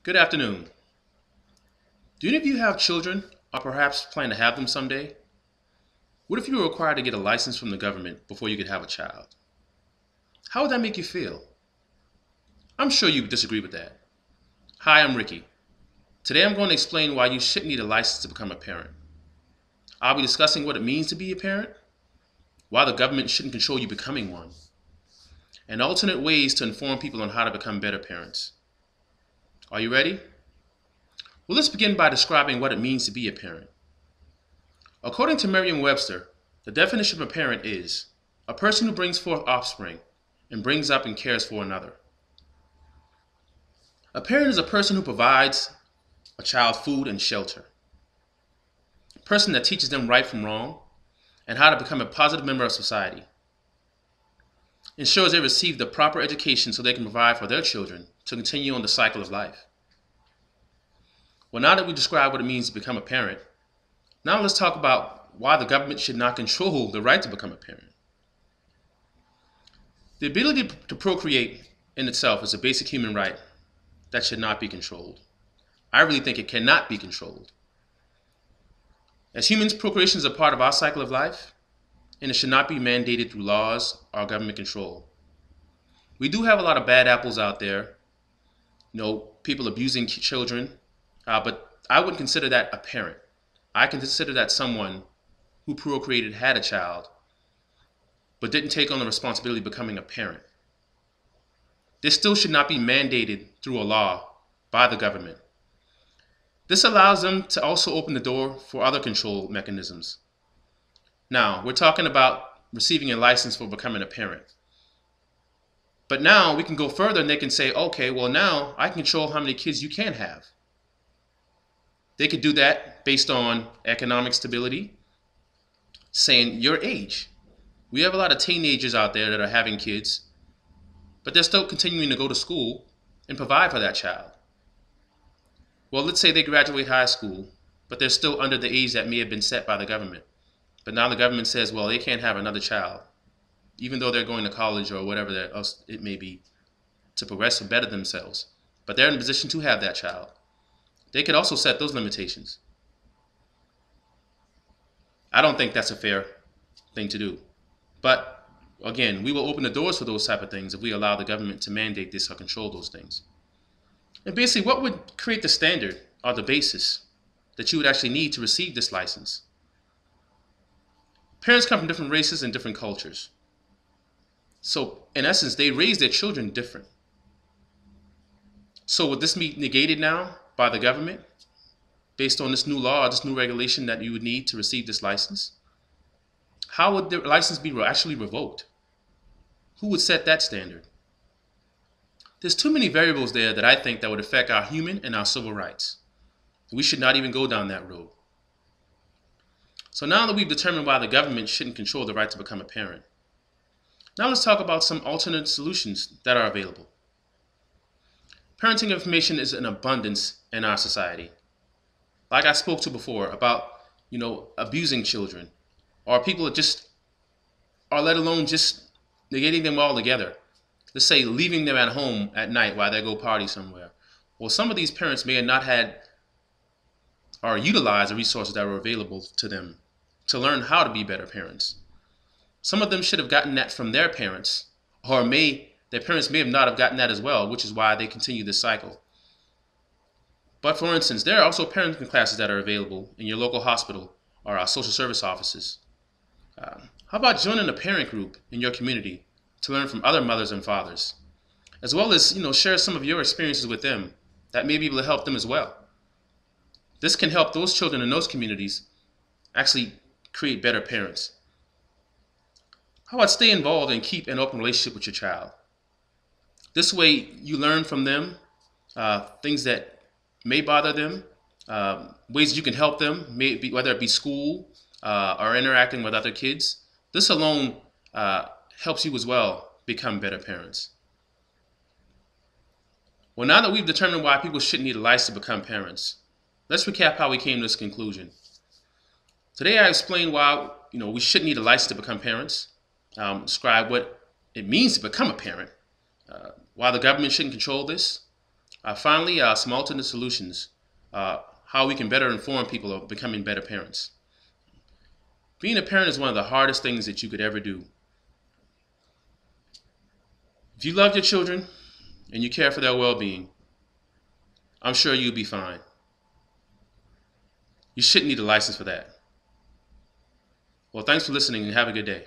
Good afternoon. Do any of you have children or perhaps plan to have them someday? What if you were required to get a license from the government before you could have a child? How would that make you feel? I'm sure you would disagree with that. Hi, I'm Ricky. Today I'm going to explain why you shouldn't need a license to become a parent. I'll be discussing what it means to be a parent, why the government shouldn't control you becoming one, and alternate ways to inform people on how to become better parents. Are you ready? Well, let's begin by describing what it means to be a parent. According to Merriam-Webster, the definition of a parent is a person who brings forth offspring and brings up and cares for another. A parent is a person who provides a child food and shelter, a person that teaches them right from wrong and how to become a positive member of society, ensures they receive the proper education so they can provide for their children to continue on the cycle of life. Well, now that we described what it means to become a parent, now let's talk about why the government should not control the right to become a parent. The ability to procreate in itself is a basic human right that should not be controlled. I really think it cannot be controlled. As humans, procreation is a part of our cycle of life, and it should not be mandated through laws or government control. We do have a lot of bad apples out there, people abusing children, but I wouldn't consider that a parent. I consider that someone who procreated, had a child, but didn't take on the responsibility of becoming a parent. This still should not be mandated through a law by the government. This allows them to also open the door for other control mechanisms. Now, we're talking about receiving a license for becoming a parent. But now we can go further and they can say, okay, well now I can control how many kids you can have. They could do that based on economic stability, saying your age. We have a lot of teenagers out there that are having kids, but they're still continuing to go to school and provide for that child. Well, let's say they graduate high school, but they're still under the age that may have been set by the government. But now the government says, well, they can't have another child, even though they're going to college or whatever else it may be, to progress or better themselves. But they're in a position to have that child. They could also set those limitations. I don't think that's a fair thing to do. But again, we will open the doors for those type of things if we allow the government to mandate this or control those things. And basically, what would create the standard or the basis that you would actually need to receive this license? Parents come from different races and different cultures. So in essence, they raise their children different. So would this be negated now by the government based on this new law or this new regulation that you would need to receive this license? How would the license be actually revoked? Who would set that standard? There's too many variables there that I think that would affect our human and our civil rights. We should not even go down that road. So now that we've determined why the government shouldn't control the right to become a parent, now let's talk about some alternate solutions that are available. Parenting information is in abundance in our society. Like I spoke to before about, abusing children, or people that just, or let alone just negating them altogether. Let's say leaving them at home at night while they go party somewhere. Well, some of these parents may have not had or utilized the resources that were available to them to learn how to be better parents. Some of them should have gotten that from their parents, or their parents may have not have gotten that as well, which is why they continue this cycle. But for instance, there are also parenting classes that are available in your local hospital or our social service offices. How about joining a parent group in your community to learn from other mothers and fathers, as well as share some of your experiences with them that may be able to help them as well. This can help those children in those communities actually create better parents. How about stay involved and keep an open relationship with your child? This way you learn from them things that may bother them, ways you can help them, whether it be school or interacting with other kids. This alone helps you as well become better parents. Well, now that we've determined why people shouldn't need a license to become parents, let's recap how we came to this conclusion. Today I explained why we shouldn't need a license to become parents, describe what it means to become a parent, why the government shouldn't control this, Finally, some alternate solutions, how we can better inform people of becoming better parents. Being a parent is one of the hardest things that you could ever do. If you love your children and you care for their well-being, I'm sure you'll be fine. You shouldn't need a license for that. Well, thanks for listening and have a good day.